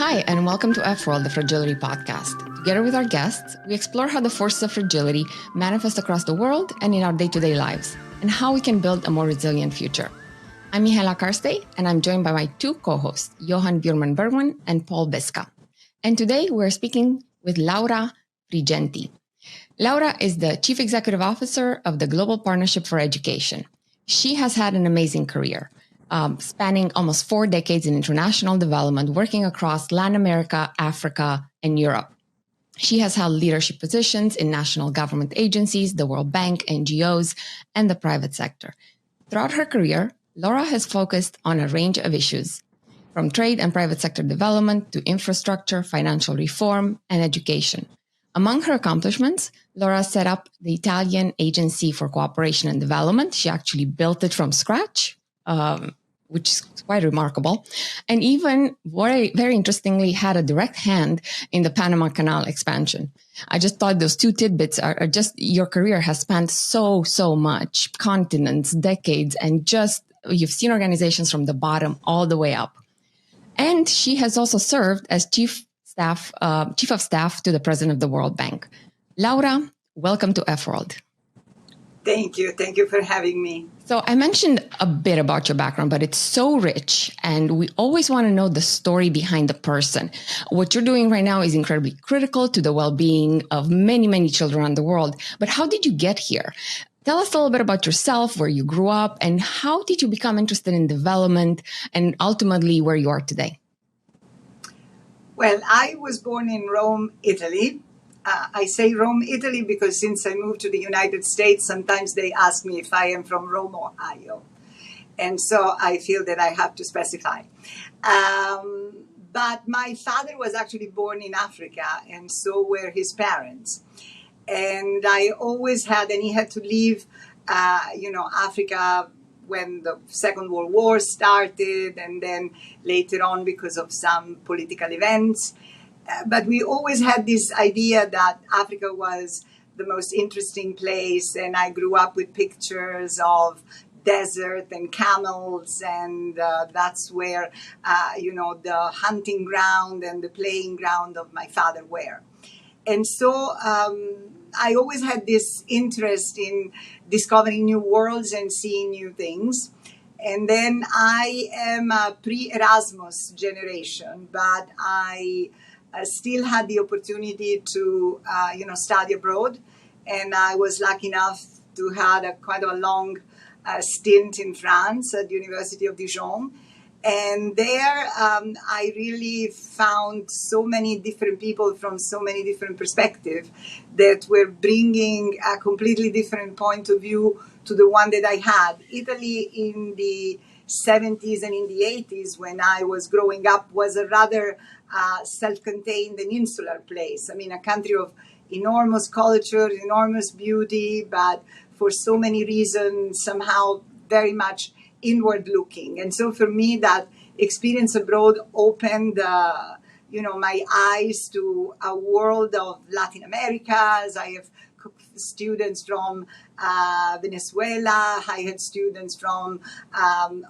Hi, and welcome to F-World, the Fragility podcast. Together with our guests, we explore how the forces of fragility manifest across the world and in our day-to-day lives, and how we can build a more resilient future. I'm Mihaela Karstay, and I'm joined by my two co-hosts, Johan Bjurman-Bergman and Paul Biska. And today we're speaking with Laura Frigenti. Laura is the Chief Executive Officer of the Global Partnership for Education. She has had an amazing career, spanning almost 4 decades in international development, working across Latin America, Africa, and Europe. She has held leadership positions in national government agencies, the World Bank, NGOs, and the private sector. Throughout her career, Laura has focused on a range of issues, from trade and private sector development to infrastructure, financial reform, and education. Among her accomplishments, Laura set up the Italian Agency for Cooperation and Development. She actually built it from scratch, which is quite remarkable. And even, very interestingly, had a direct hand in the Panama Canal expansion. I just thought those two tidbits are just, your career has spanned so much, continents, decades, and just, you've seen organizations from the bottom all the way up. And she has also served as Chief of Staff to the President of the World Bank. Laura, welcome to F-World. Thank you. Thank you for having me. So I mentioned a bit about your background, but it's so rich, and we always want to know the story behind the person. What you're doing right now is incredibly critical to the well-being of many children around the world. But how did you get here? Tell us a little bit about yourself, where you grew up, and how did you become interested in development and ultimately where you are today? Well, I was born in Rome, Italy. I say Rome, Italy, because since I moved to the United States, sometimes they ask me if I am from Rome, Ohio. And so I feel that I have to specify. But my father was actually born in Africa, and so were his parents. And I always had, and he had to leave, Africa when the Second World War started, and then later on because of some political events. But we always had this idea that Africa was the most interesting place, and I grew up with pictures of desert and camels, and that's where, the hunting ground and the playing ground of my father were. And so I always had this interest in discovering new worlds and seeing new things. And then I am a pre-Erasmus generation, but I still had the opportunity to, study abroad. And I was lucky enough to have quite a long stint in France at the University of Dijon. And there I really found so many different people from so many different perspectives that were bringing a completely different point of view to the one that I had. Italy in the 70s and in the 80s, when I was growing up, was a rather self-contained and insular place. I mean, a country of enormous culture, enormous beauty, but for so many reasons, somehow very much inward looking. And so for me, that experience abroad opened, my eyes to a world of Latin America. As I have students from Venezuela, I had students from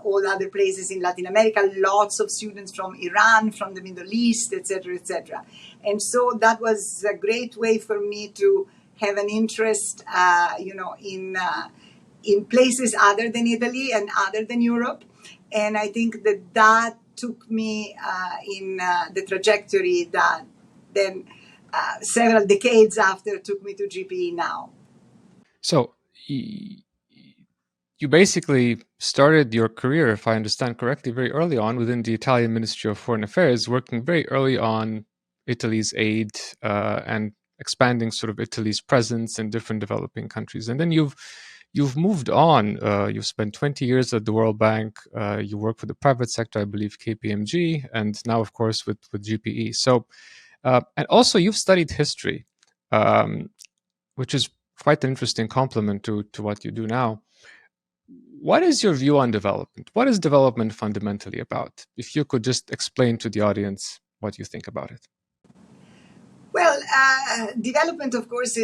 all other places in Latin America, lots of students from Iran, from the Middle East, etc., etc. And so that was a great way for me to have an interest, in places other than Italy and other than Europe. And I think that took me in the trajectory that then several decades after took me to GPE now. So you basically started your career, if I understand correctly, very early on within the Italian Ministry of Foreign Affairs, working very early on Italy's aid and expanding sort of Italy's presence in different developing countries. And then you've moved on. You've spent 20 years at the World Bank. You work for the private sector, I believe, KPMG, and now, of course, with GPE. So, and also you've studied history, which is quite an interesting complement to what you do now. What is your view on development? What is development fundamentally about? If you could just explain to the audience what you think about it. Well, development, of course,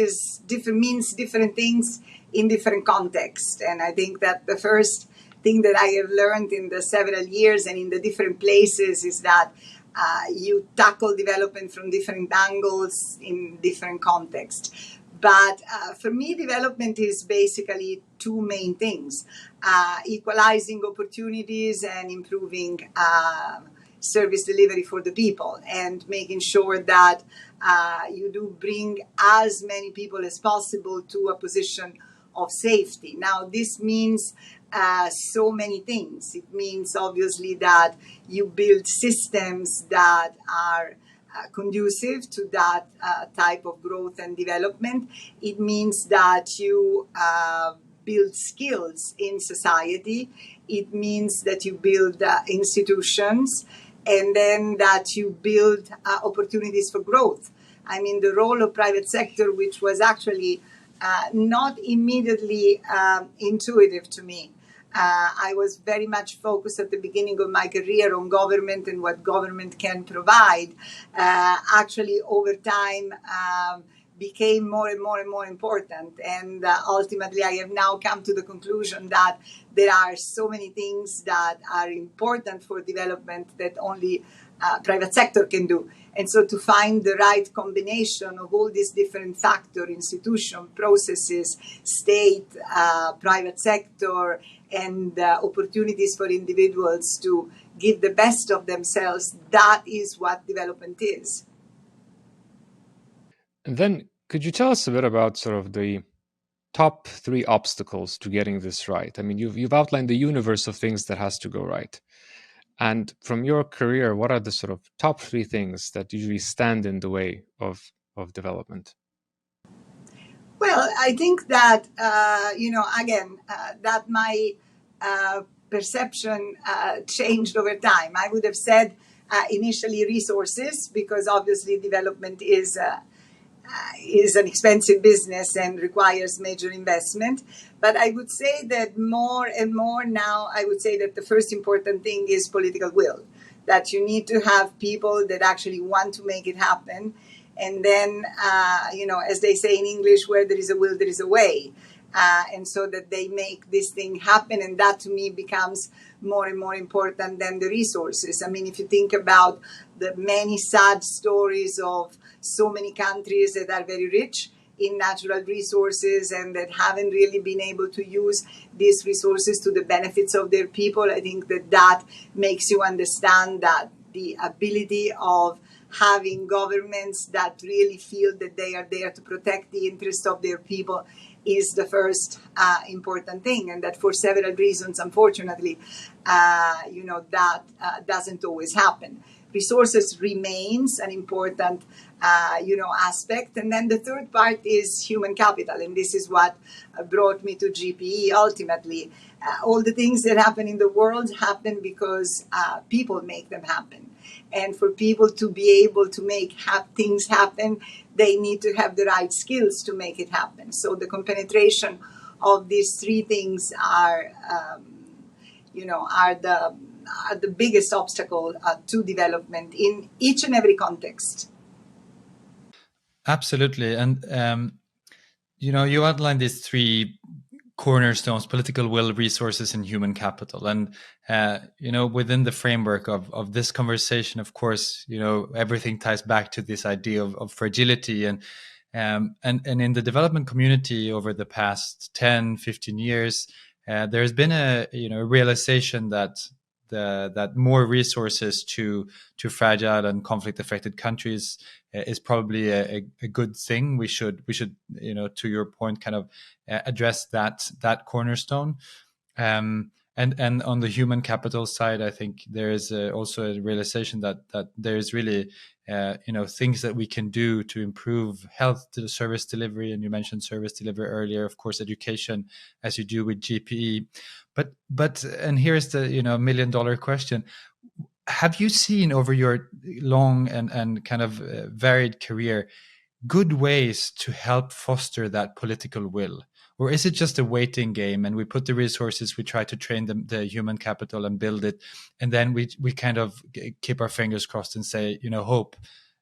means different things in different contexts. And I think that the first thing that I have learned in the several years and in the different places is that You tackle development from different angles in different contexts. But for me, development is basically two main things: equalizing opportunities and improving service delivery for the people, and making sure that you do bring as many people as possible to a position of safety. Now, this means so many things. It means obviously that you build systems that are conducive to that type of growth and development. It means that you build skills in society. It means that you build institutions, and then that you build opportunities for growth. I mean, the role of private sector, which was actually not immediately intuitive to me. I was very much focused at the beginning of my career on government and what government can provide. Actually, over time, became more and more and more important. And ultimately, I have now come to the conclusion that there are so many things that are important for development that only private sector can do. And so to find the right combination of all these different factors, institution, processes, state, private sector, and opportunities for individuals to give the best of themselves, that is what development is. And then could you tell us a bit about sort of the top 3 obstacles to getting this right? I mean, you've outlined the universe of things that has to go right. And from your career, what are the sort of top 3 things that usually stand in the way of development? Well, I think that, that my perception changed over time. I would have said initially resources, because obviously development is an expensive business and requires major investment. But I would say that more and more now, I would say that the first important thing is political will, that you need to have people that actually want to make it happen. And then, as they say in English, where there is a will, there is a way. And so that they make this thing happen. And that to me becomes more and more important than the resources. I mean, if you think about the many sad stories of so many countries that are very rich in natural resources and that haven't really been able to use these resources to the benefits of their people, I think that makes you understand that the ability of having governments that really feel that they are there to protect the interests of their people is the first important thing, and that for several reasons, unfortunately, that doesn't always happen. Resources remains an important, aspect. And then the third part is human capital, and this is what brought me to GPE ultimately. All the things that happen in the world happen because people make them happen. And for people to be able to make things happen, they need to have the right skills to make it happen. So the compenetration of these 3 things are the biggest obstacle to development in each and every context. Absolutely. And, you outlined these 3 cornerstones: political will, resources, and human capital. And, within the framework of this conversation, of course, everything ties back to this idea of fragility. And in the development community over the past 10, 15 years, there's been a realization that more resources to fragile and conflict affected countries is probably a good thing. We should to your point, kind of address that cornerstone. And on the human capital side, I think there is also a realization that there is really things that we can do to improve health to the service delivery. And you mentioned service delivery earlier, of course, education, as you do with GPE. But and here's the $1 million question: have you seen over your long and kind of varied career good ways to help foster that political will? Or is it just a waiting game, and we put the resources, we try to train the human capital and build it, and then we kind of keep our fingers crossed and say, hope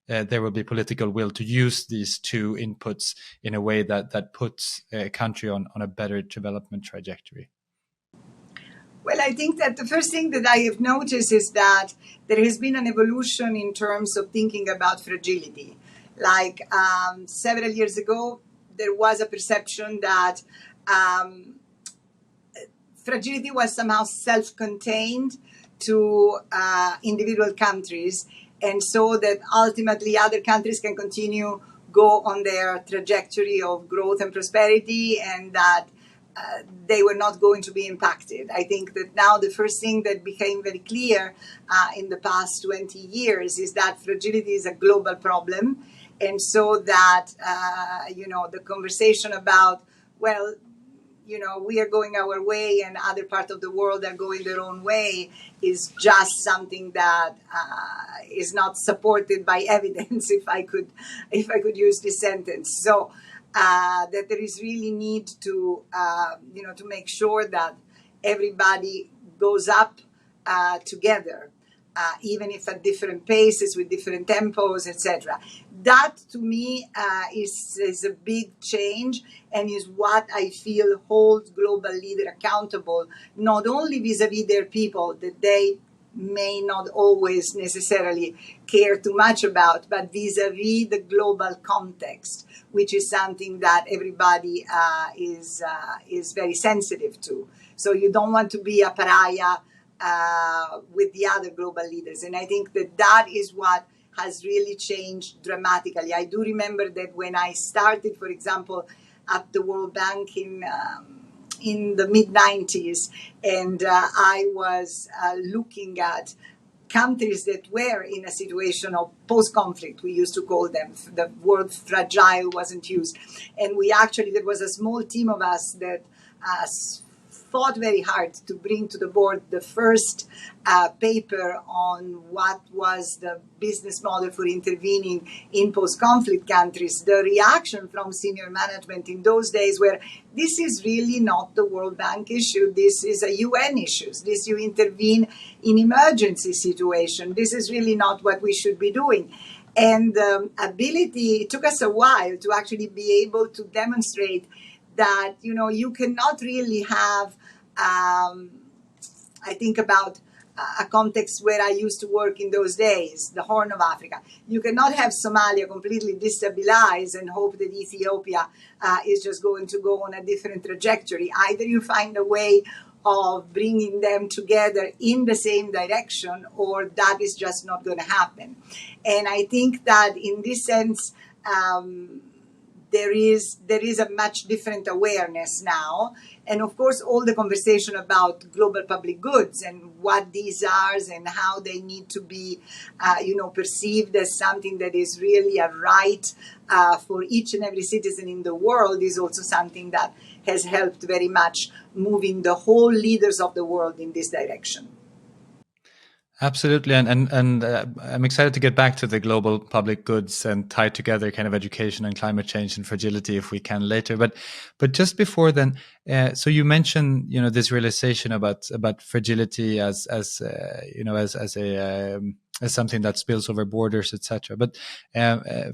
there will be political will to use these 2 inputs in a way that puts a country on a better development trajectory? Well, I think that the first thing that I have noticed is that there has been an evolution in terms of thinking about fragility. Like several years ago, there was a perception that fragility was somehow self-contained to individual countries, and so that ultimately other countries can continue go on their trajectory of growth and prosperity, and that they were not going to be impacted. I think that now the first thing that became very clear in the past 20 years is that fragility is a global problem, and so that the conversation about, well, we are going our way and other parts of the world are going their own way is just something that is not supported by evidence, if I could use this sentence. So that there is really need to to make sure that everybody goes up together, even if at different paces with different tempos, etc. That to me is a big change, and is what I feel holds global leaders accountable, not only vis-a-vis their people that they may not always necessarily care too much about, but vis-a-vis the global context, which is something that everybody is very sensitive to. So you don't want to be a pariah with the other global leaders. And I think that is what has really changed dramatically. I do remember that when I started, for example, at the World Bank in the mid-90s, and I was looking at countries that were in a situation of post-conflict, we used to call them. The word fragile wasn't used. And there was a small team of us that fought very hard to bring to the board the first paper on what was the business model for intervening in post-conflict countries. The reaction from senior management in those days were, this is really not the World Bank issue. This is a UN issue. This, you intervene in emergency situation. This is really not what we should be doing. And it took us a while to actually be able to demonstrate that, you cannot really have, I think about a context where I used to work in those days, the Horn of Africa. You cannot have Somalia completely destabilized and hope that Ethiopia is just going to go on a different trajectory. Either you find a way of bringing them together in the same direction, or that is just not going to happen. And I think that in this sense, there is a much different awareness now. And of course, all the conversation about global public goods and what these are and how they need to be, perceived as something that is really a right for each and every citizen in the world is also something that has helped very much moving the whole leaders of the world in this direction. Absolutely, and I'm excited to get back to the global public goods and tie together kind of education and climate change and fragility if we can later. But just before then, so you mentioned this realization about fragility as something that spills over borders, etc. But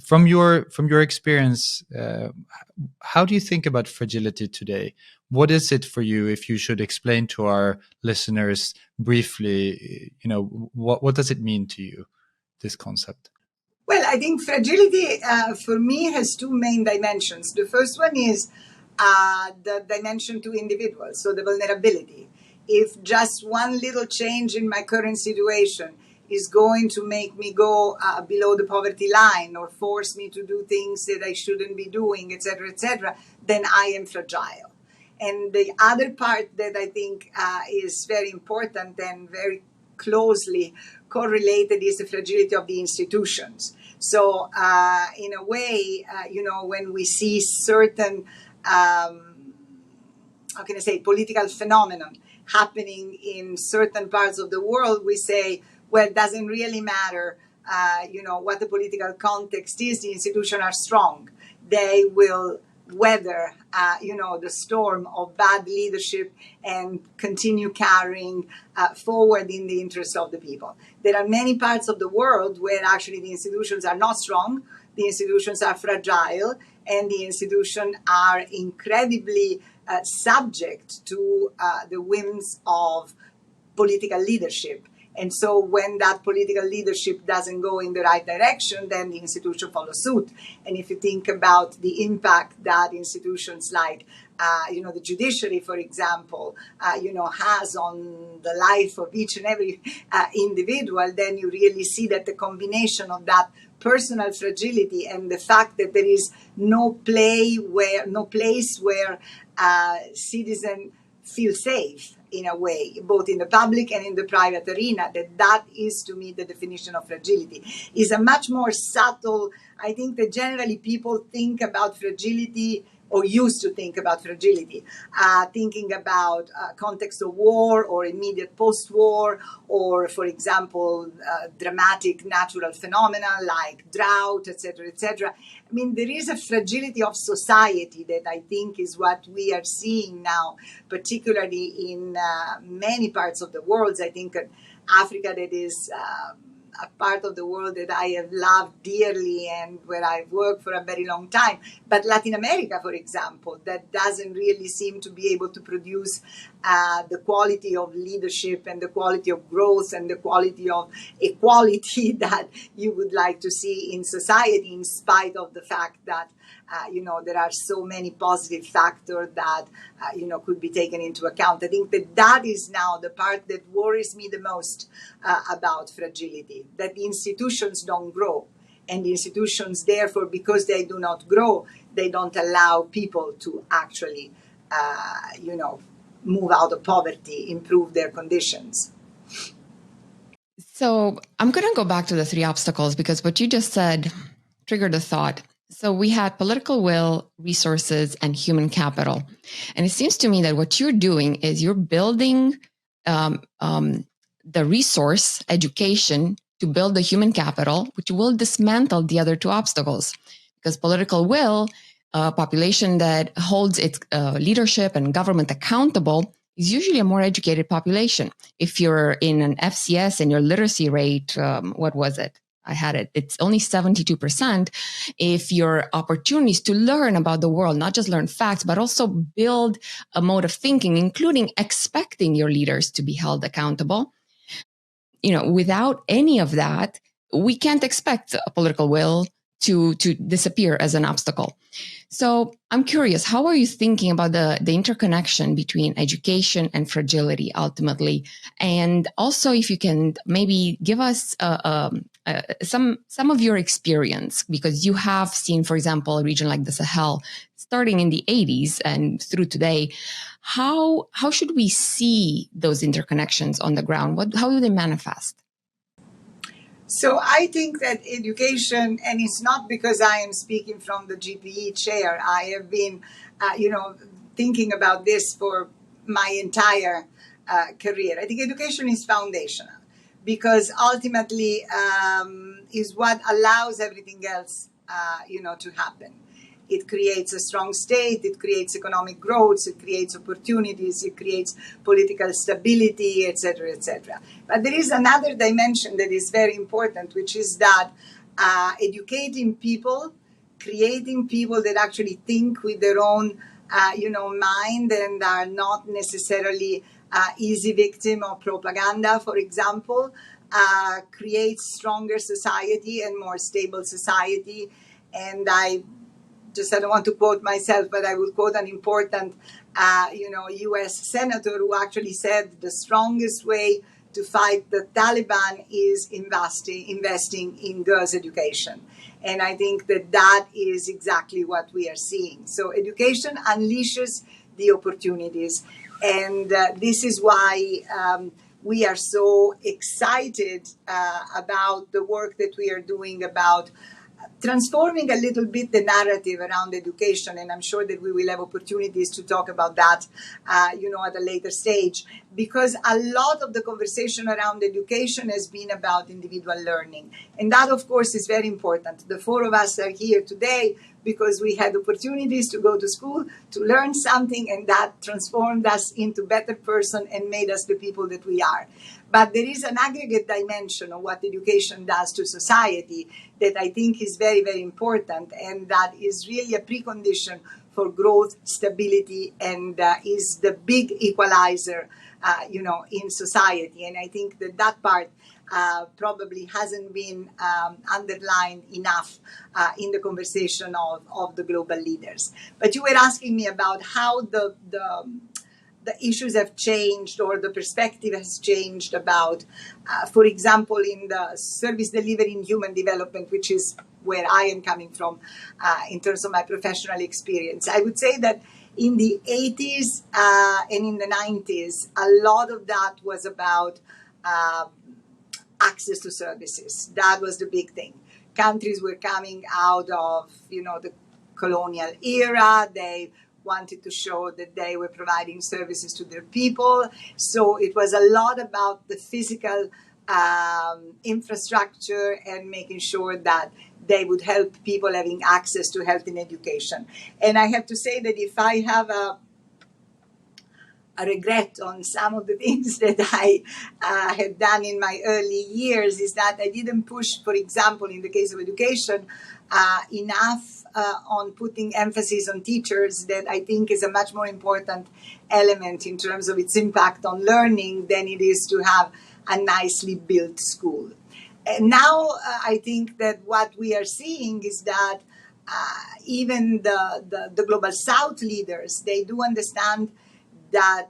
from your experience, how do you think about fragility today? What is it for you? If you should explain to our listeners briefly, what does it mean to you, this concept? Well, I think fragility for me has two main dimensions. The first one is the dimension to individuals, so the vulnerability. If just one little change in my current situation is going to make me go below the poverty line or force me to do things that I shouldn't be doing, etc., then I am fragile. And the other part that I think is very important and very closely correlated is the fragility of the institutions. So in a way, when we see certain, political phenomenon happening in certain parts of the world, we say, well, it doesn't really matter, what the political context is. The institutions are strong. They will weather, the storm of bad leadership and continue carrying forward in the interest of the people. There are many parts of the world where actually the institutions are not strong, the institutions are fragile, and the institutions are incredibly subject to the whims of political leadership. And so when that political leadership doesn't go in the right direction, then the institution follows suit. And if you think about the impact that institutions like, the judiciary, for example, has on the life of each and every individual, then you really see that the combination of that personal fragility and the fact that there is no place where citizens feel safe in a way, both in the public and in the private arena, that is to me the definition of fragility. Is a much more subtle, I think that generally people think about fragility or used to think about fragility, thinking about context of war or immediate post-war, or, for example, dramatic natural phenomena like drought, etc., etc. I mean, there is a fragility of society that I think is what we are seeing now, particularly in many parts of the world. I think Africa, that is a part of the world that I have loved dearly and where I've worked for a very long time. But Latin America, for example, that doesn't really seem to be able to produce the quality of leadership and the quality of growth and the quality of equality that you would like to see in society, in spite of the fact that there are so many positive factors that, could be taken into account. I think that is now the part that worries me the most about fragility, that the institutions don't grow. And the institutions, therefore, because they do not grow, they don't allow people to actually, move out of poverty, improve their conditions. So I'm going to go back to the three obstacles because what you just said triggered a thought. So we had political will, resources, and human capital. And it seems to me that what you're doing is you're building the resource, education, to build the human capital, which will dismantle the other two obstacles. Because political will, a population that holds its leadership and government accountable, is usually a more educated population. If you're in an FCS and your literacy rate, what was it? I had it. It's only 72%. If your opportunities to learn about the world, not just learn facts, but also build a mode of thinking, including expecting your leaders to be held accountable. Without any of that, we can't expect a political will to disappear as an obstacle. So I'm curious, how are you thinking about the interconnection between education and fragility ultimately? And also, if you can maybe give us some of your experience, because you have seen, for example, a region like the Sahel starting in the 80s and through today. How should we see those interconnections on the ground? How do they manifest? So I think that education, and it's not because I am speaking from the GPE chair, I have been, thinking about this for my entire career. I think education is foundational because ultimately is what allows everything else, to happen. It creates a strong state, it creates economic growth, it creates opportunities, it creates political stability, etc., etc. But there is another dimension that is very important, which is that educating people, creating people that actually think with their own, mind and are not necessarily easy victim of propaganda, for example, creates stronger society and more stable society. And I don't want to quote myself, but I will quote an important, U.S. senator who actually said the strongest way to fight the Taliban is investing in girls' education. And I think that is exactly what we are seeing. So education unleashes the opportunities. And this is why we are so excited about the work that we are doing about transforming a little bit the narrative around education, and I'm sure that we will have opportunities to talk about that, at a later stage, because a lot of the conversation around education has been about individual learning. And that, of course, is very important. The four of us are here today because we had opportunities to go to school, to learn something, and that transformed us into better person and made us the people that we are. But there is an aggregate dimension of what education does to society that I think is very, very important, and that is really a precondition for growth, stability, and is the big equalizer, in society. And I think that part probably hasn't been underlined enough in the conversation of the global leaders. But you were asking me about how the issues have changed, or the perspective has changed about, for example, in the service delivery in human development, which is where I am coming from in terms of my professional experience. I would say that in the 80s and in the 90s, a lot of that was about access to services. That was the big thing. Countries were coming out of, the colonial era. They wanted to show that they were providing services to their people. So it was a lot about the physical infrastructure and making sure that they would help people having access to health and education. And I have to say that if I have a regret on some of the things that I had done in my early years, is that I didn't push, for example, in the case of education, enough on putting emphasis on teachers, that I think is a much more important element in terms of its impact on learning than it is to have a nicely built school. And now I think that what we are seeing is that even the Global South leaders, they do understand that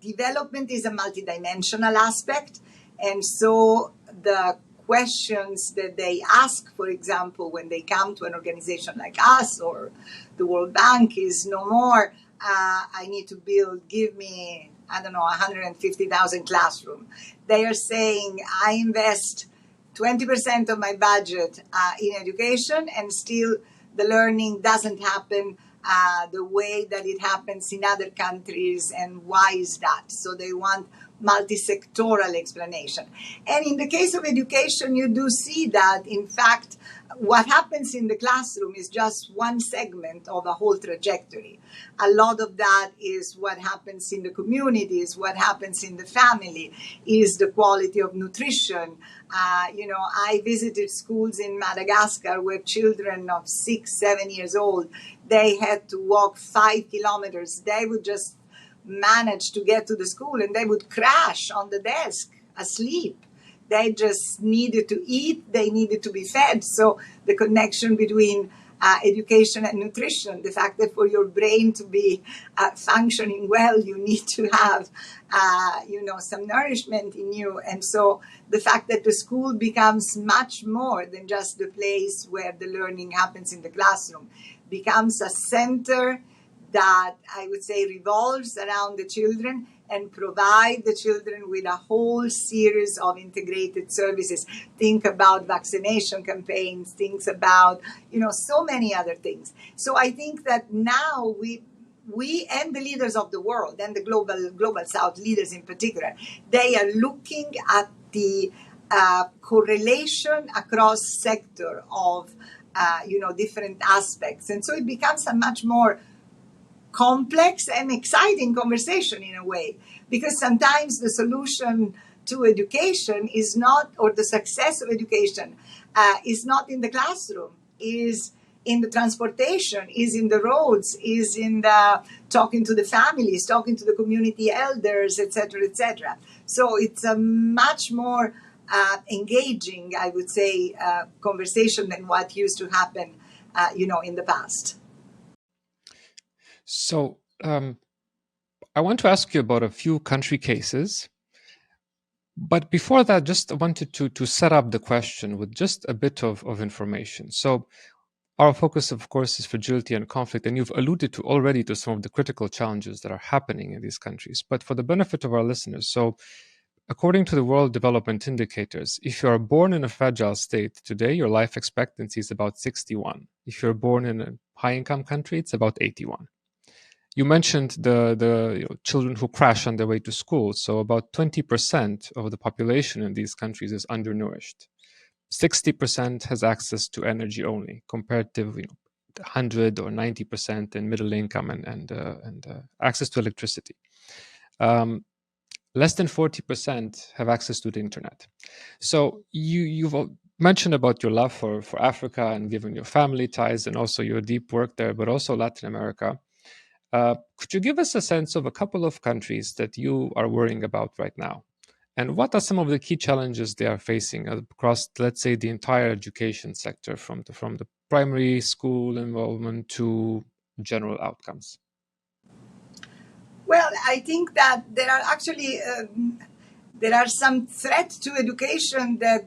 development is a multidimensional aspect. And so the questions that they ask, for example, when they come to an organization like us or the World Bank, is no more, I need to give me, 150,000 classrooms. They are saying, I invest 20% of my budget in education, and still the learning doesn't happen the way that it happens in other countries. And why is that? So they want multi-sectoral explanation. And in the case of education, you do see that, in fact, what happens in the classroom is just one segment of a whole trajectory. A lot of that is what happens in the communities, what happens in the family, is the quality of nutrition. I visited schools in Madagascar where children of 6, 7 years old, they had to walk 5 kilometers. They would just manage to get to the school and they would crash on the desk asleep. They just needed to eat, they needed to be fed. So the connection between education and nutrition, the fact that for your brain to be functioning well, you need to have, some nourishment in you. And so the fact that the school becomes much more than just the place where the learning happens in the classroom, becomes a center that I would say revolves around the children and provide the children with a whole series of integrated services. Think about vaccination campaigns, things about, so many other things. So I think that now we and the leaders of the world, and the global South leaders in particular, they are looking at the correlation across sector of, different aspects. And so it becomes a much more complex and exciting conversation in a way, because sometimes the solution to education is not, or the success of education is not in the classroom, is in the transportation, is in the roads, is in the talking to the families, talking to the community elders, etc., etc. So it's a much more engaging, I would say, conversation than what used to happen, in the past. So I want to ask you about a few country cases. But before that, just wanted to set up the question with just a bit of information. So our focus, of course, is fragility and conflict, and you've alluded to already to some of the critical challenges that are happening in these countries. But for the benefit of our listeners, so according to the World Development Indicators, if you are born in a fragile state today, your life expectancy is about 61. If you're born in a high-income country, it's about 81. You mentioned the children who crash on their way to school. So about 20% of the population in these countries is undernourished. 60% has access to energy only, compared to 100 or 90% in middle income and access to electricity. Less than 40% have access to the internet. So you've mentioned about your love for Africa and given your family ties and also your deep work there, but also Latin America. Could you give us a sense of a couple of countries that you are worrying about right now? And what are some of the key challenges they are facing across, let's say, the entire education sector, from the primary school involvement to general outcomes? Well, I think that there are actually there are some threats to education that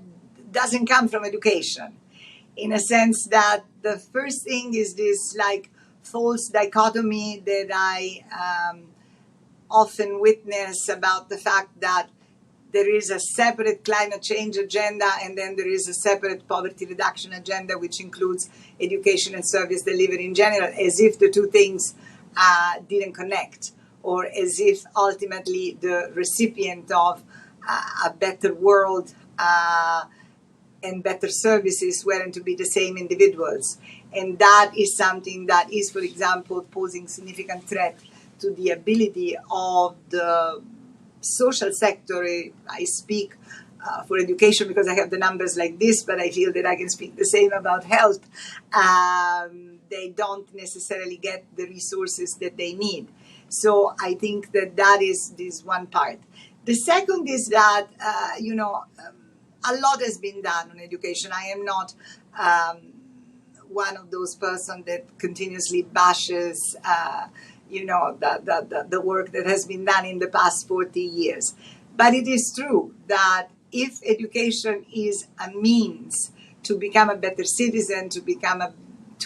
doesn't come from education, in a sense that the first thing is this like false dichotomy that I often witness about the fact that there is a separate climate change agenda and then there is a separate poverty reduction agenda, which includes education and service delivery in general, as if the two things didn't connect, or as if ultimately the recipient of a better world and better services weren't to be the same individuals. And that is something that is, for example, posing significant threat to the ability of the social sector. I speak for education because I have the numbers like this, but I feel that I can speak the same about health. They don't necessarily get the resources that they need. So I think that that is this one part. The second is that, a lot has been done on education. I am not one of those persons that continuously bashes, the work that has been done in the past 40 years. But it is true that if education is a means to become a better citizen, to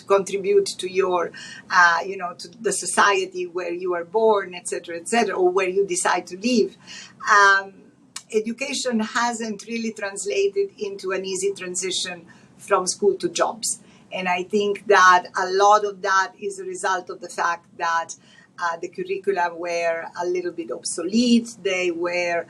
contribute to your, to the society where you are born, etc., or where you decide to live, education hasn't really translated into an easy transition from school to jobs. And I think that a lot of that is a result of the fact that the curricula were a little bit obsolete. They were,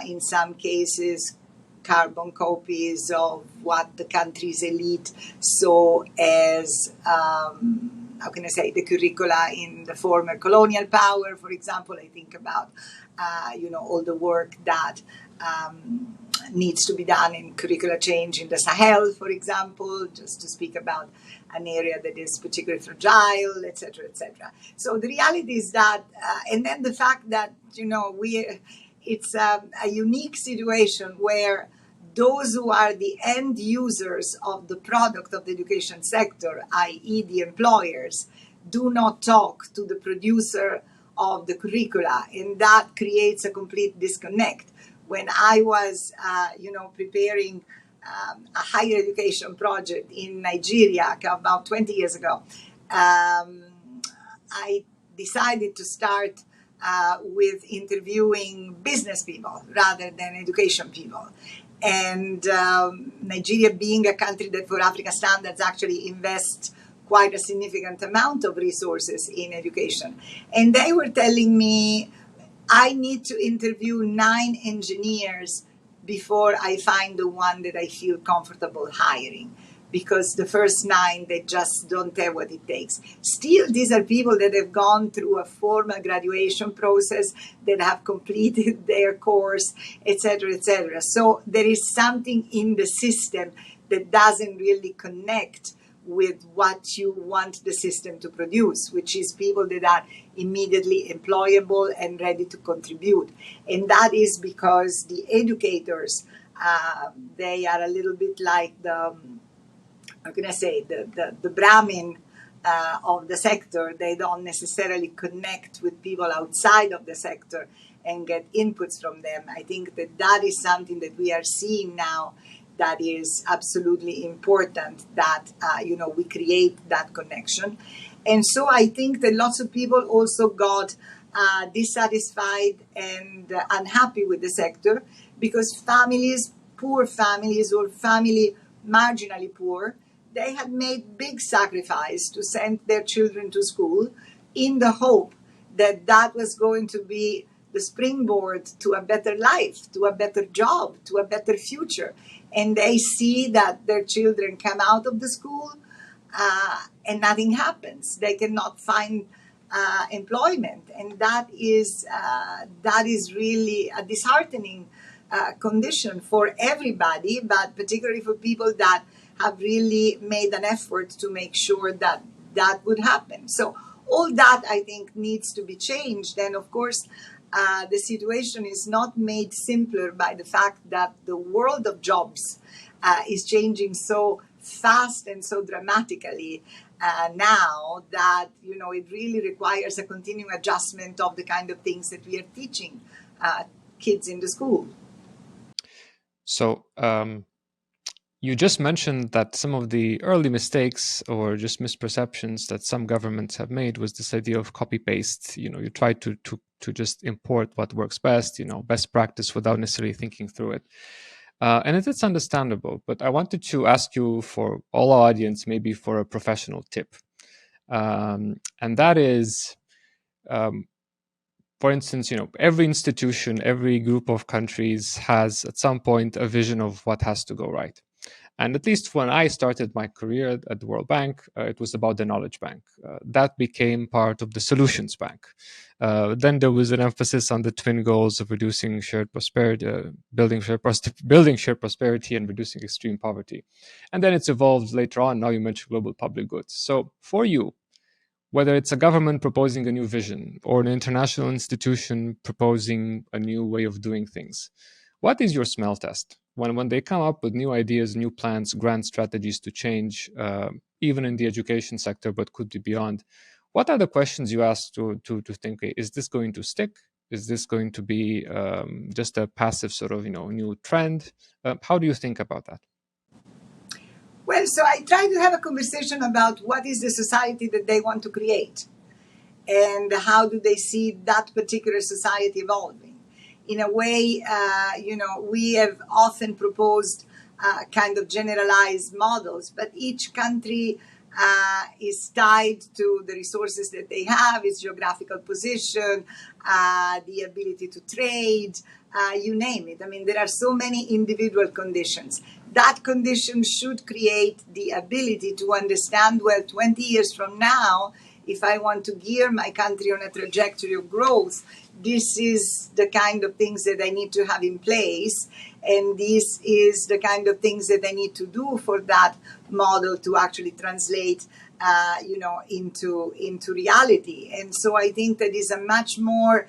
in some cases, carbon copies of what the country's elite saw as, the curricula in the former colonial power. For example, I think about, all the work that needs to be done in curricular change in the Sahel, for example, just to speak about an area that is particularly fragile, etc., etc. So the reality is that, and then the fact that, it's a unique situation where those who are the end users of the product of the education sector, i.e. the employers, do not talk to the producer of the curricula, and that creates a complete disconnect. When I was, preparing a higher education project in Nigeria about 20 years ago, I decided to start with interviewing business people rather than education people. And Nigeria, being a country that for Africa standards actually invests quite a significant amount of resources in education. And they were telling me, I need to interview 9 engineers before I find the one that I feel comfortable hiring, because the first 9, they just don't have what it takes. Still, these are people that have gone through a formal graduation process, that have completed their course, etc., etc. So there is something in the system that doesn't really connect with what you want the system to produce, which is people that are immediately employable and ready to contribute. And that is because the educators, they are a little bit like the Brahmin of the sector. They don't necessarily connect with people outside of the sector and get inputs from them. I think that is something that we are seeing now, that is absolutely important, that, we create that connection. And so I think that lots of people also got dissatisfied and unhappy with the sector, because families, poor families or family marginally poor, they had made big sacrifice to send their children to school in the hope that that was going to be the springboard to a better life, to a better job, to a better future. And they see that their children come out of the school and nothing happens. They cannot find employment. And that is really a disheartening condition for everybody, but particularly for people that have really made an effort to make sure that that would happen. So all that, I think, needs to be changed. And of course, the situation is not made simpler by the fact that the world of jobs is changing so fast and so dramatically now that, it really requires a continuing adjustment of the kind of things that we are teaching kids in the school. So you just mentioned that some of the early mistakes or just misperceptions that some governments have made was this idea of copy paste. You try to just import what works best, best practice without necessarily thinking through it. And it's understandable, but I wanted to ask you, for all our audience, maybe for a professional tip. And that is, for instance, every institution, every group of countries has at some point a vision of what has to go right. And at least when I started my career at the World Bank, it was about the knowledge bank. That became part of the solutions bank. Then there was an emphasis on the twin goals of reducing shared prosperity, building shared prosperity, and reducing extreme poverty. And then it's evolved later on. Now you mentioned global public goods. So for you, whether it's a government proposing a new vision or an international institution proposing a new way of doing things, what is your smell test? When they come up with new ideas, new plans, grand strategies to change, even in the education sector, but could be beyond, what are the questions you ask to think, is this going to stick? Is this going to be just a passive sort of, new trend? How do you think about that? Well, so I try to have a conversation about what is the society that they want to create and how do they see that particular society evolving. In a way, we have often proposed kind of generalized models, but each country is tied to the resources that they have, its geographical position, the ability to trade, you name it. I mean, there are so many individual conditions. That condition should create the ability to understand, well, 20 years from now, if I want to gear my country on a trajectory of growth, this is the kind of things that I need to have in place. And this is the kind of things that I need to do for that model to actually translate, into reality. And so I think that is a much more,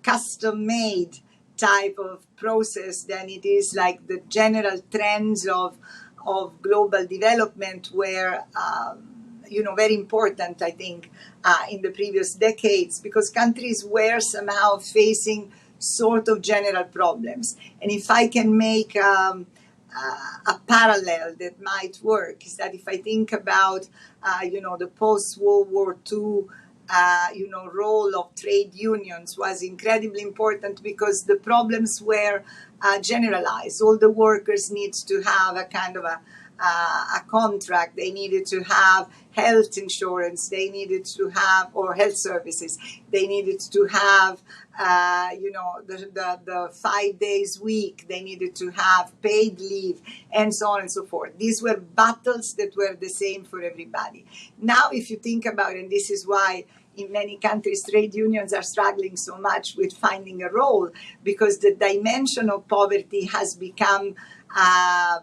custom-made type of process than it is like the general trends of global development where, very important, I think, in the previous decades, because countries were somehow facing sort of general problems. And if I can make a parallel that might work, is that if I think about, the post-World War II, role of trade unions was incredibly important because the problems were generalized. All the workers need to have a kind of a contract. They needed to have health insurance. They needed to have, or health services. They needed to have, the 5 days week. They needed to have paid leave, and so on and so forth. These were battles that were the same for everybody. Now, if you think about it, and this is why in many countries, trade unions are struggling so much with finding a role, because the dimension of poverty has become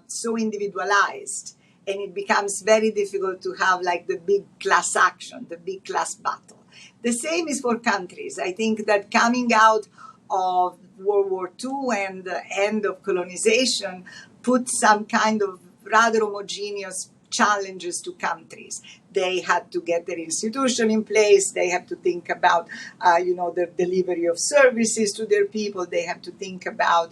so individualized, and it becomes very difficult to have like the big class action, the big class battle. The same is for countries. I think that coming out of World War II and the end of colonization put some kind of rather homogeneous challenges to countries. They had to get their institution in place. They have to think about, the delivery of services to their people. They have to think about,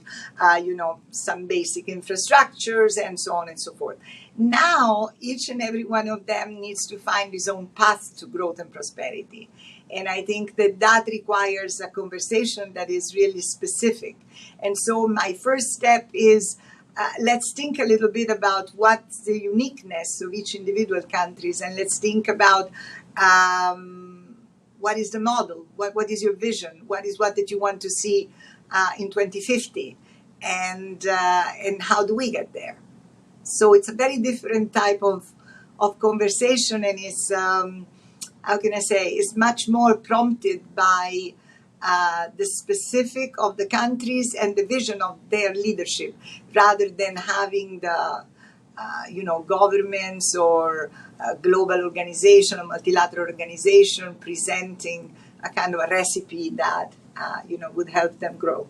some basic infrastructures and so on and so forth. Now, each and every one of them needs to find his own path to growth and prosperity. And I think that requires a conversation that is really specific. And so my first step is, let's think a little bit about what's the uniqueness of each individual countries, and let's think about what is the model, what is your vision, what that you want to see in 2050, and how do we get there? So it's a very different type of conversation, and it's it's much more prompted by the specific of the countries and the vision of their leadership, rather than having the governments or global organization or multilateral organization presenting a kind of a recipe that would help them grow.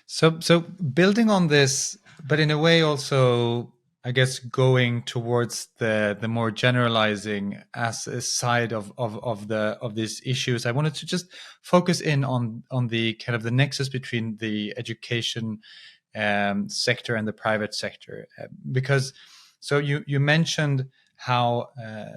So building on this, but in a way also, I guess, going towards the more generalizing as a side of these issues, I wanted to just focus in on the kind of the nexus between the education sector and the private sector, because so you mentioned how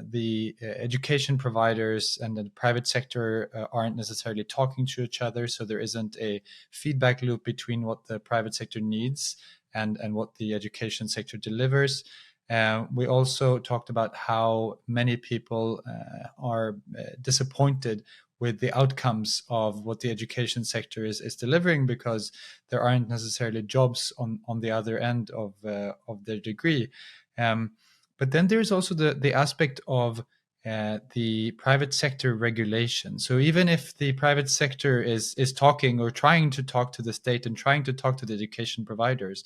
the education providers and the private sector aren't necessarily talking to each other, so there isn't a feedback loop between what the private sector needs and what the education sector delivers. We also talked about how many people are disappointed with the outcomes of what the education sector is delivering, because there aren't necessarily jobs on the other end of their degree. But then there's also the aspect of the private sector regulation. So even if the private sector is talking or trying to talk to the state and trying to talk to the education providers,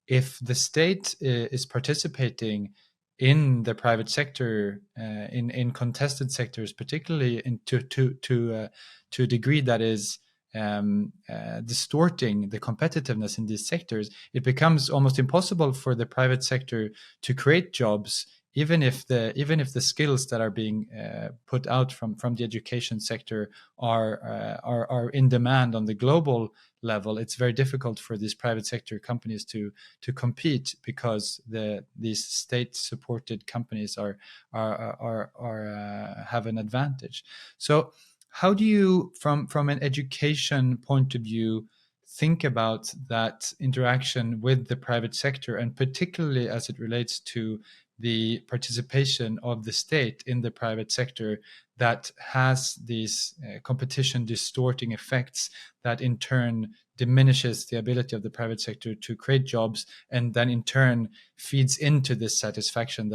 if the state is participating in the private sector, in contested sectors, particularly to a degree that is distorting the competitiveness in these sectors, it becomes almost impossible for the private sector to create jobs, even if the skills that are being put out from the education sector are in demand on the global level. It's very difficult for these private sector companies to compete, because these state supported companies are have an advantage. So how do you, from an education point of view, think about that interaction with the private sector, and particularly as it relates to the participation of the state in the private sector that has these competition distorting effects that in turn diminishes the ability of the private sector to create jobs, and then in turn feeds into this dissatisfaction,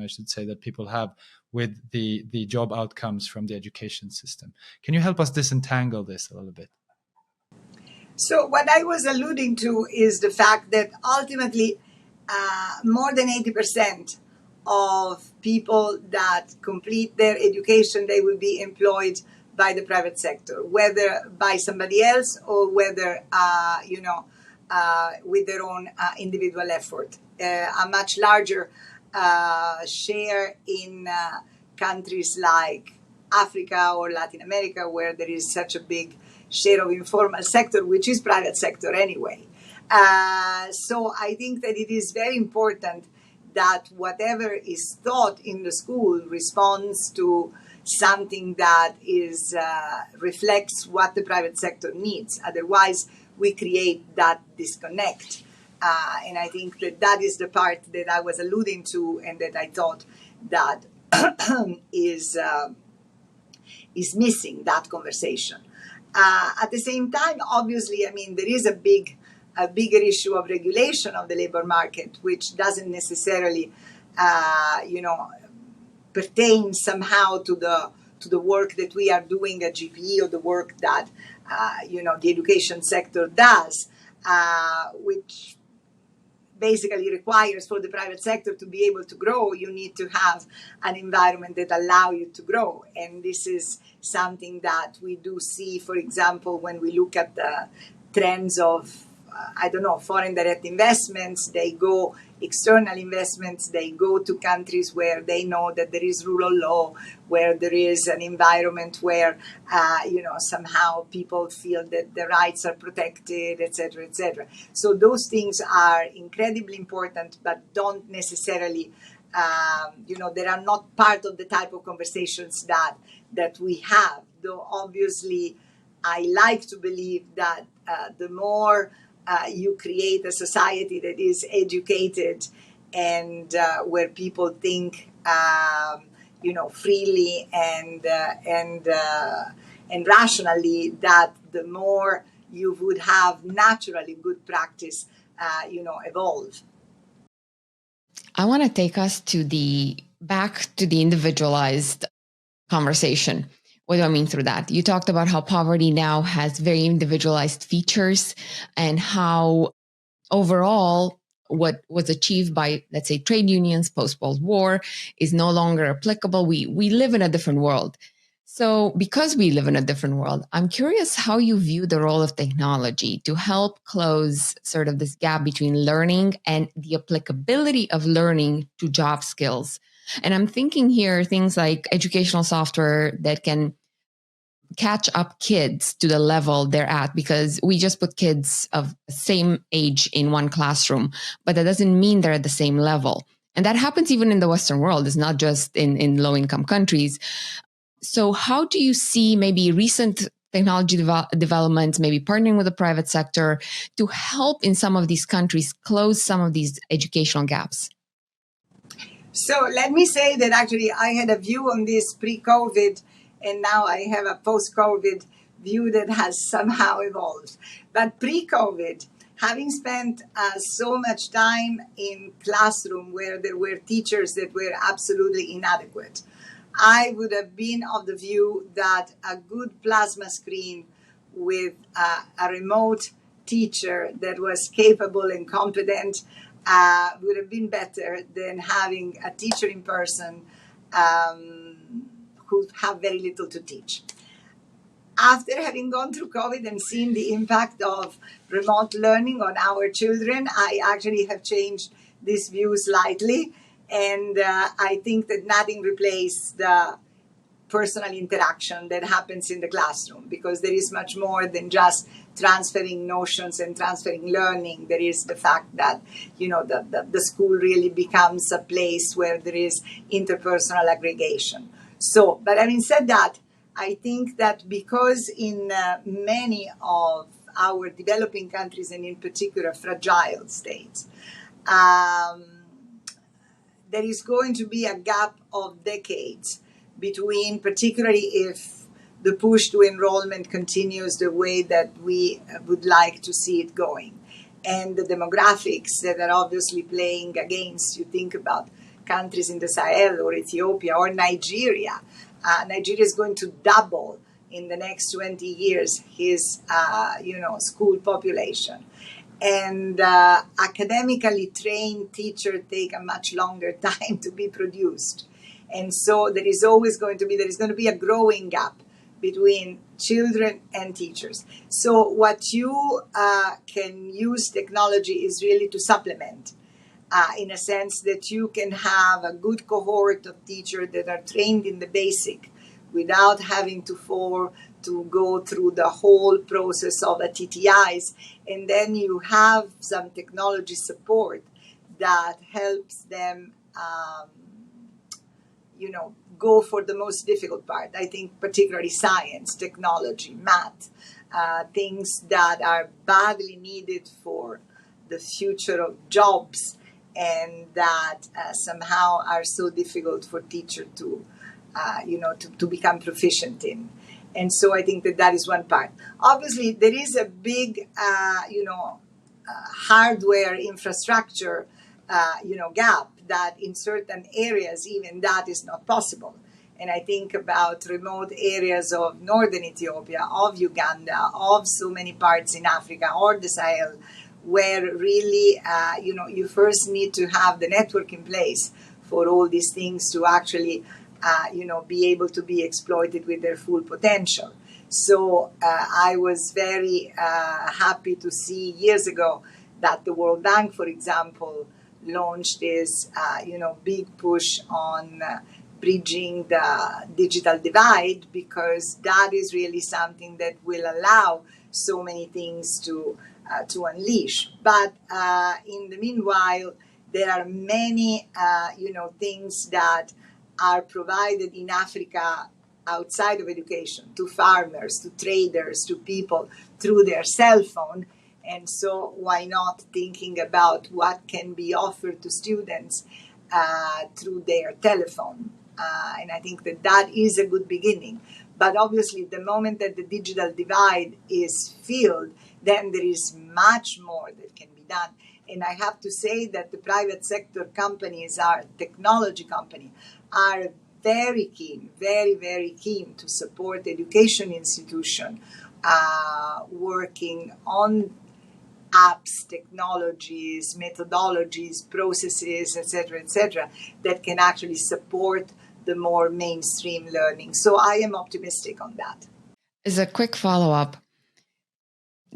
I should say, that people have with the job outcomes from the education system. Can you help us disentangle this a little bit? So what I was alluding to is the fact that ultimately more than 80% of people that complete their education, they will be employed by the private sector, whether by somebody else or whether, with their own individual effort. A much larger share in countries like Africa or Latin America, where there is such a big share of informal sector, which is private sector anyway. So I think that it is very important that whatever is taught in the school responds to something that is reflects what the private sector needs. Otherwise, we create that disconnect. And I think that is the part that I was alluding to, and that I thought that is missing, that conversation. At the same time, obviously, I mean, there is a bigger issue of regulation of the labor market, which doesn't necessarily, pertain somehow to the work that we are doing at GPE, or the work that the education sector does, which basically requires for the private sector to be able to grow. You need to have an environment that allow you to grow, and this is something that we do see, for example, when we look at the trends of foreign direct investments. External investments, they go to countries where they know that there is rule of law, where there is an environment where, somehow people feel that their rights are protected, etc., etc. So those things are incredibly important, but don't necessarily, they are not part of the type of conversations that we have. Though obviously, I like to believe that the more you create a society that is educated and where people think, freely and rationally, that the more you would have naturally good practice, evolve. I want to take us back to the individualized conversation, What do I mean through that? You talked about how poverty now has very individualized features and how overall what was achieved by, let's say, trade unions post-World War is no longer applicable. We live in a different world. So because we live in a different world, I'm curious how you view the role of technology to help close sort of this gap between learning and the applicability of learning to job skills. And I'm thinking here things like educational software that can catch up kids to the level they're at, because we just put kids of the same age in one classroom, but that doesn't mean they're at the same level. And that happens even in the Western world. It's not just in low-income countries. So how do you see maybe recent technology developments, maybe partnering with the private sector to help in some of these countries close some of these educational gaps? So let me say that actually I had a view on this pre-COVID, and now I have a post-COVID view that has somehow evolved. But pre-COVID, having spent so much time in classroom where there were teachers that were absolutely inadequate, I would have been of the view that a good plasma screen with a remote teacher that was capable and competent would have been better than having a teacher in person who have very little to teach. After having gone through COVID and seen the impact of remote learning on our children, I actually have changed this view slightly. And I think that nothing replaces the personal interaction that happens in the classroom, because there is much more than just transferring notions and transferring learning. There is the fact that, the school really becomes a place where there is interpersonal aggregation. So, but having said that, I think that because in many of our developing countries, and in particular fragile states, there is going to be a gap of decades between, particularly if the push to enrollment continues the way that we would like to see it going, and the demographics that are obviously playing against. You think about countries in the Sahel or Ethiopia or Nigeria. Nigeria is going to double in the next 20 years his, school population. And academically trained teachers take a much longer time to be produced. And so there is going to be a growing gap between children and teachers. So what you can use technology is really to supplement, in a sense that you can have a good cohort of teachers that are trained in the basic without having to go through the whole process of a TTIs. And then you have some technology support that helps them, go for the most difficult part. I think particularly science, technology, math, things that are badly needed for the future of jobs, and that somehow are so difficult for teachers to become proficient in. And so I think that is one part. Obviously, there is a big, hardware infrastructure, gap that in certain areas, even that is not possible. And I think about remote areas of northern Ethiopia, of Uganda, of so many parts in Africa or the Sahel, where really, you first need to have the network in place for all these things to actually, be able to be exploited with their full potential. So I was very happy to see years ago that the World Bank, for example, launched this, big push on bridging the digital divide, because that is really something that will allow so many things to unleash. But in the meanwhile, there are many, things that are provided in Africa outside of education to farmers, to traders, to people through their cell phone. And so why not thinking about what can be offered to students through their telephone? And I think that is a good beginning. But obviously, the moment that the digital divide is filled, then there is much more that can be done. And I have to say that the private sector companies, our technology company, are very keen, very, very keen to support education institution working on apps, technologies, methodologies, processes, etc., that can actually support the more mainstream learning. So I am optimistic on that. As a quick follow-up,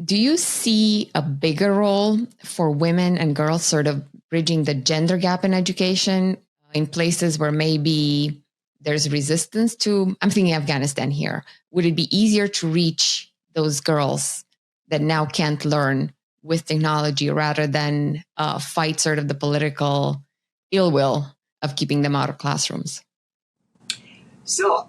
do you see a bigger role for women and girls sort of bridging the gender gap in education in places where maybe there's resistance to, I'm thinking Afghanistan here. Would it be easier to reach those girls that now can't learn with technology rather than fight sort of the political ill will of keeping them out of classrooms? So,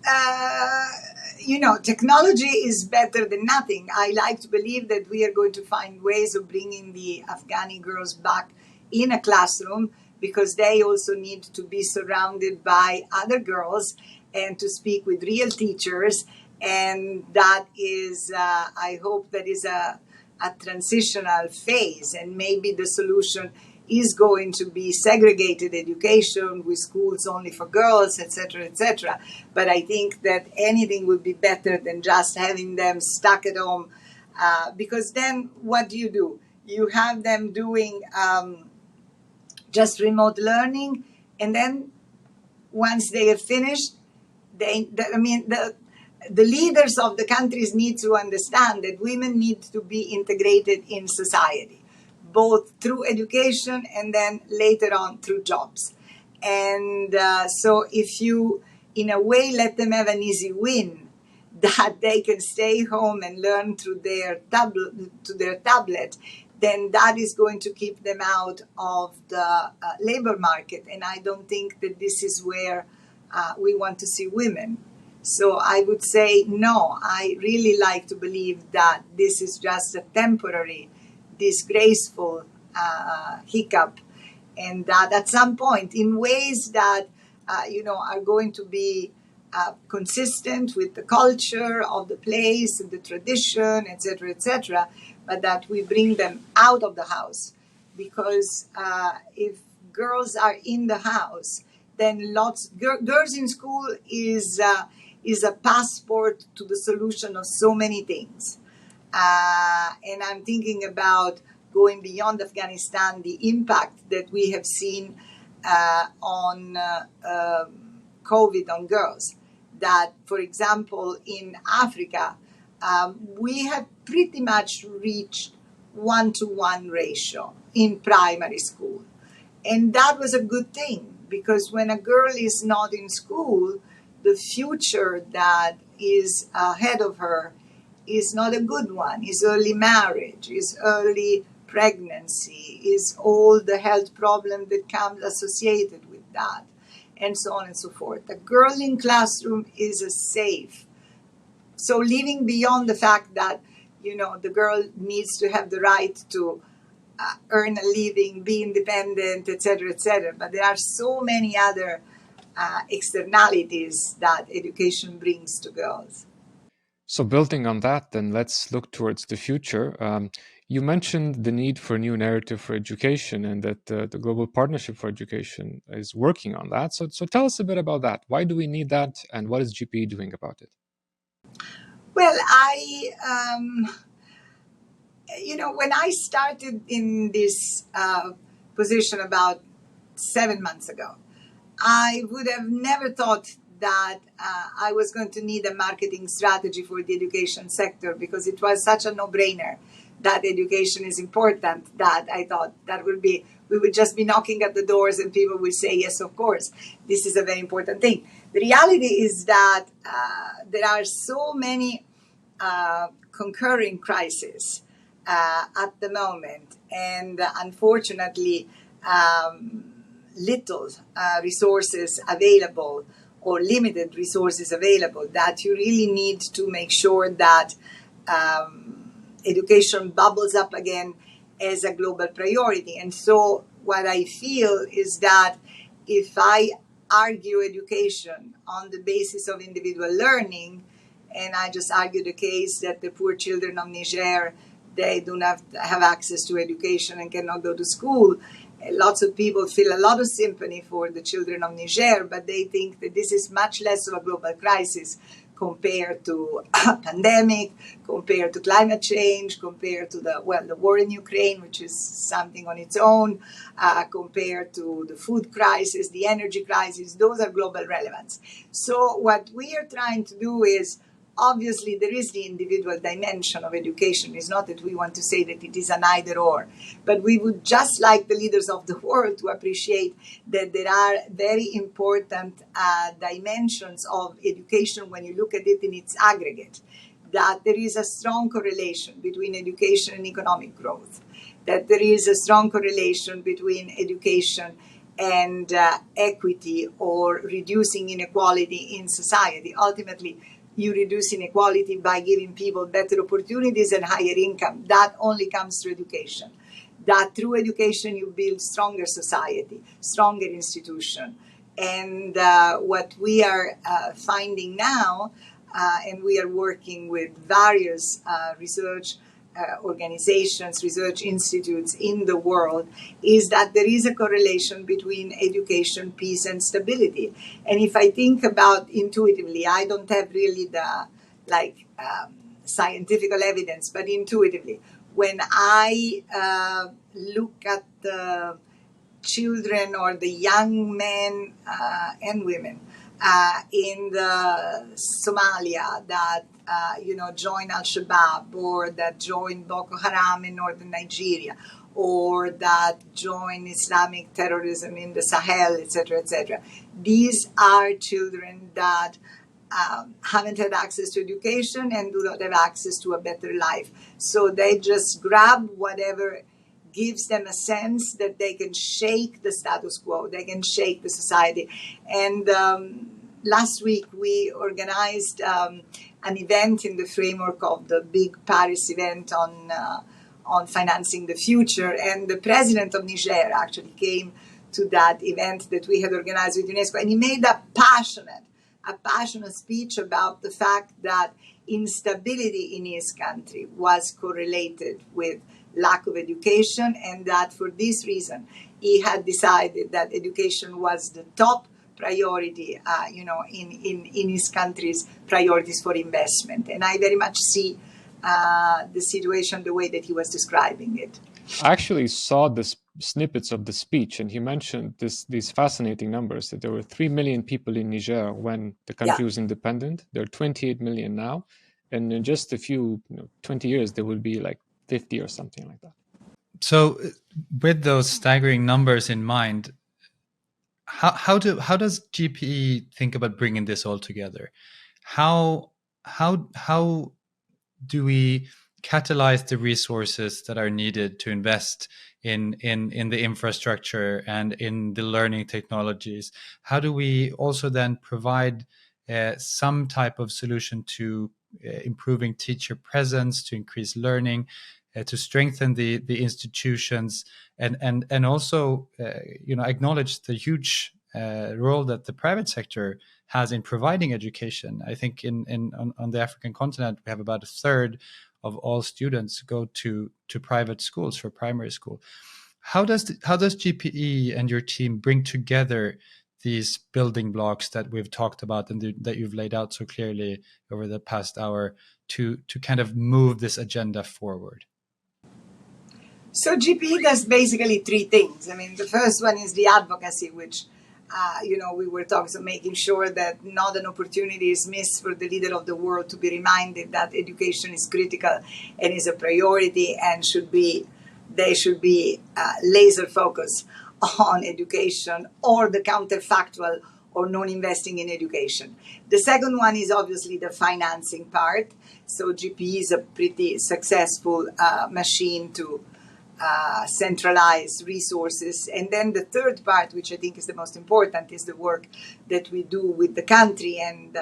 technology is better than nothing. I like to believe that we are going to find ways of bringing the Afghani girls back in a classroom, because they also need to be surrounded by other girls and to speak with real teachers. And that is, I hope that is a transitional phase, and maybe the solution is going to be segregated education with schools only for girls, etc., etc. But I think that anything would be better than just having them stuck at home, because then what do? You have them doing just remote learning, and then once they are finished, the leaders of the countries need to understand that women need to be integrated in society, both through education and then later on through jobs. And so if you, in a way, let them have an easy win, that they can stay home and learn through their tablet, then that is going to keep them out of the labor market. And I don't think that this is where we want to see women. So I would say, no, I really like to believe that this is just a temporary, disgraceful hiccup, and that at some point, in ways that are going to be consistent with the culture of the place and the tradition, etc., but that we bring them out of the house, because if girls are in the house, then girls in school is a passport to the solution of so many things. And I'm thinking about going beyond Afghanistan, the impact that we have seen on COVID on girls. That, for example, in Africa, we have pretty much reached 1-to-1 ratio in primary school. And that was a good thing, because when a girl is not in school, the future that is ahead of her is not a good one. Is early marriage, is early pregnancy, is all the health problem that comes associated with that, and so on and so forth. A girl in classroom is a safe. So living beyond the fact that, the girl needs to have the right to earn a living, be independent, etc., etc. But there are so many other externalities that education brings to girls. So building on that, then let's look towards the future. You mentioned the need for a new narrative for education, and that the Global Partnership for Education is working on that. So tell us a bit about that. Why do we need that, and what is GPE doing about it? Well, when I started in this position about 7 months ago, I would have never thought that I was going to need a marketing strategy for the education sector, because it was such a no-brainer that education is important, that I thought that we would just be knocking at the doors and people would say, yes, of course, this is a very important thing. The reality is that there are so many concurring crises at the moment, and unfortunately, little resources available, or limited resources available, that you really need to make sure that education bubbles up again as a global priority. And so what I feel is that if I argue education on the basis of individual learning, and I just argue the case that the poor children of Niger, they do not have access to education and cannot go to school, Lots of people feel a lot of sympathy for the children of Niger, but they think that this is much less of a global crisis compared to a pandemic, compared to climate change, compared to the war in Ukraine, which is something on its own, compared to the food crisis, the energy crisis. Those are global relevance. So what we are trying to do is, obviously, there is the individual dimension of education. It's not that we want to say that it is an either or, but we would just like the leaders of the world to appreciate that there are very important dimensions of education when you look at it in its aggregate, that there is a strong correlation between education and economic growth, that there is a strong correlation between education and equity or reducing inequality in society. Ultimately, you reduce inequality by giving people better opportunities and higher income. That only comes through education. That through education you build stronger society, stronger institution. And what we are finding now, and we are working with various research organizations, research institutes in the world, is that there is a correlation between education, peace, and stability. And if I think about intuitively, I don't have really the scientific evidence, but intuitively, when I look at the children or the young men and women in the Somalia that join Al-Shabaab, or that join Boko Haram in northern Nigeria, or that join Islamic terrorism in the Sahel, etc., etc. These are children that haven't had access to education and do not have access to a better life. So they just grab whatever gives them a sense that they can shake the status quo, they can shake the society. And last week we organized an event in the framework of the big Paris event on financing the future, and the president of Niger actually came to that event that we had organized with UNESCO, and he made a passionate speech about the fact that instability in his country was correlated with lack of education, and that for this reason he had decided that education was the top priority, in his country's priorities for investment. And I very much see the situation the way that he was describing it. I actually saw the snippets of the speech, and he mentioned these fascinating numbers, that there were 3 million people in Niger when the country was independent. There are 28 million now. And in just a few, 20 years, there will be like 50 or something like that. So with those staggering numbers in mind, how does GPE think about bringing this all together? How do we catalyze the resources that are needed to invest in the infrastructure and in the learning technologies? How do we also then provide some type of solution to improving teacher presence, to increase learning, to strengthen the institutions, and also acknowledge the huge role that the private sector has in providing education? I think on the African continent, we have about a third of all students go to private schools for primary school. How does GPE and your team bring together these building blocks that we've talked about and that you've laid out so clearly over the past hour to kind of move this agenda forward? So GPE does basically three things. I mean, the first one is the advocacy, which we were talking, so making sure that not an opportunity is missed for the leader of the world to be reminded that education is critical and is a priority, and they should be laser focused on education or the counterfactual or non-investing in education. The second one is obviously the financing part. So GPE is a pretty successful machine to centralize resources. And then the third part, which I think is the most important, is the work that we do with the country. And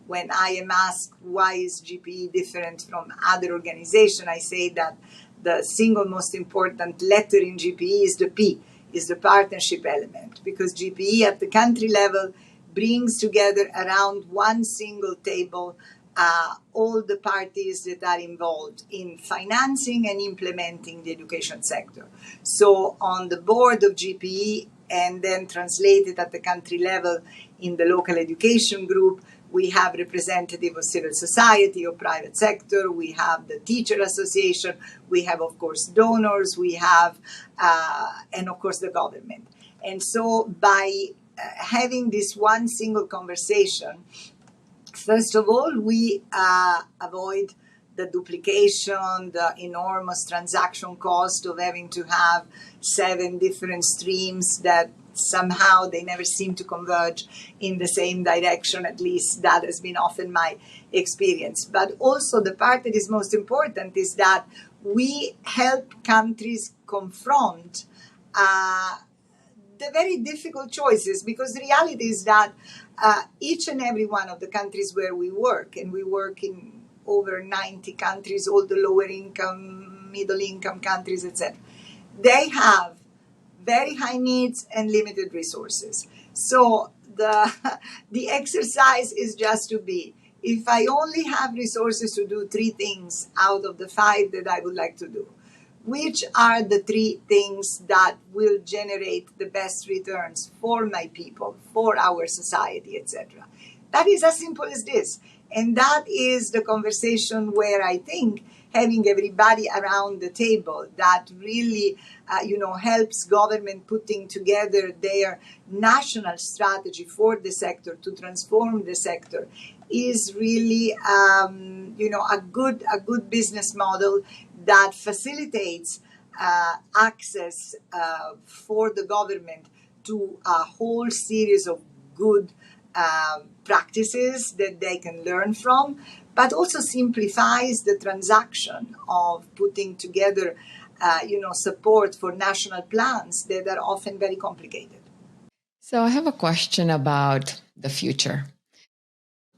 when I am asked why is GPE different from other organizations, I say that the single most important letter in GPE is the P, is the partnership element, because GPE at the country level brings together around one single table all the parties that are involved in financing and implementing the education sector. So on the board of GPE, and then translated at the country level in the local education group, we have representative of civil society or private sector, we have the teacher association, we have, of course, donors, we have, and of course, the government. And so by having this one single conversation, first of all, we avoid the duplication, the enormous transaction cost of having to have 7 different streams that somehow they never seem to converge in the same direction. At least that has been often my experience. But also the part that is most important is that we help countries confront the very difficult choices, because the reality is that each and every one of the countries where we work, and we work in over 90 countries, all the lower income, middle income countries, etc., they have very high needs and limited resources. So the exercise is just to be, if I only have resources to do 3 things out of the 5 that I would like to do, which are the 3 things that will generate the best returns for my people, for our society, etc. That is as simple as this. And that is the conversation where I think having everybody around the table that really, helps government putting together their national strategy for the sector to transform the sector is really, a good business model that facilitates access for the government to a whole series of good practices that they can learn from, but also simplifies the transaction of putting together, support for national plans that are often very complicated. So I have a question about the future.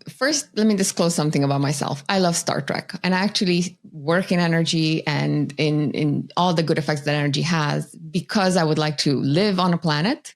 First, let me disclose something about myself. I love Star Trek, and I actually work in energy and in all the good effects that energy has, because I would like to live on a planet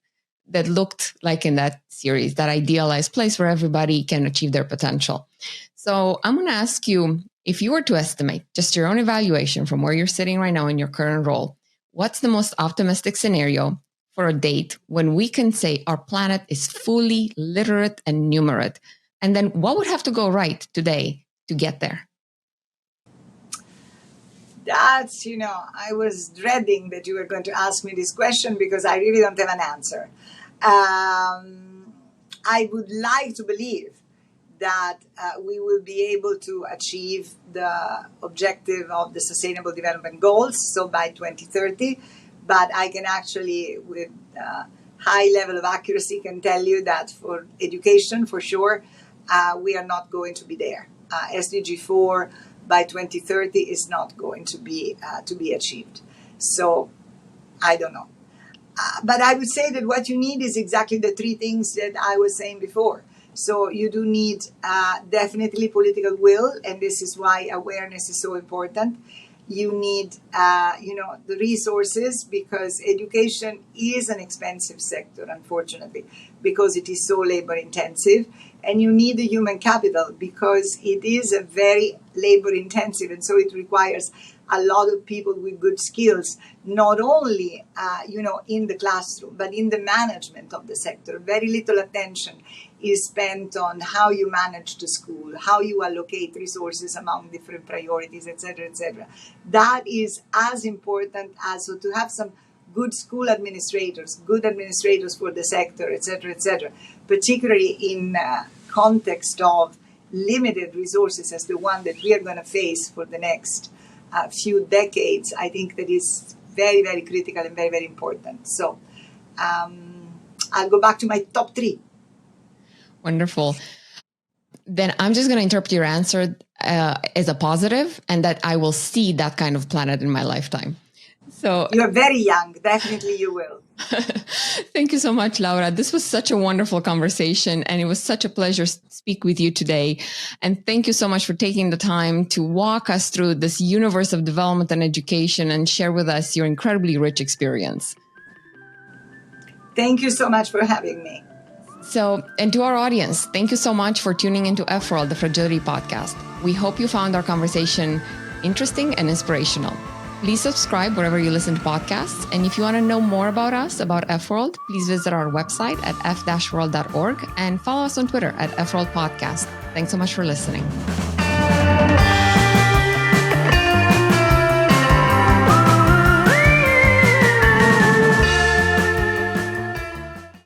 that looked like in that series, that idealized place where everybody can achieve their potential. So I'm going to ask you, if you were to estimate just your own evaluation from where you're sitting right now in your current role, what's the most optimistic scenario for a date when we can say our planet is fully literate and numerate? And then what would have to go right today to get there? That's, I was dreading that you were going to ask me this question, because I really don't have an answer. I would like to believe that we will be able to achieve the objective of the Sustainable Development Goals, so by 2030. But I can actually, with high level of accuracy, can tell you that for education, for sure, we are not going to be there. SDG 4 by 2030 is not going to be achieved. So I don't know. But I would say that what you need is exactly the 3 things that I was saying before. So you do need definitely political will, and this is why awareness is so important. You need, the resources, because education is an expensive sector, unfortunately, because it is so labor intensive. And you need the human capital, because it is a very labor intensive, and so it requires a lot of people with good skills, not only, in the classroom, but in the management of the sector. Very little attention is spent on how you manage the school, how you allocate resources among different priorities, etc., etc. That is as important as to have some good school administrators, good administrators for the sector, etc., etc., particularly in context of limited resources as the one that we are going to face for the next few decades. I think that is very, very critical and very, very important. So I'll go back to my top 3. Wonderful. Then I'm just going to interpret your answer as a positive, and that I will see that kind of planet in my lifetime. So you're very young. Definitely you will. Thank you so much, Laura. This was such a wonderful conversation, and it was such a pleasure to speak with you today. And thank you so much for taking the time to walk us through this universe of development and education and share with us your incredibly rich experience. Thank you so much for having me. So, and to our audience, thank you so much for tuning into F-World, the Fragility podcast. We hope you found our conversation interesting and inspirational. Please subscribe wherever you listen to podcasts. And if you want to know more about us, about F-World, please visit our website at f-world.org and follow us on Twitter at F-World Podcast. Thanks so much for listening.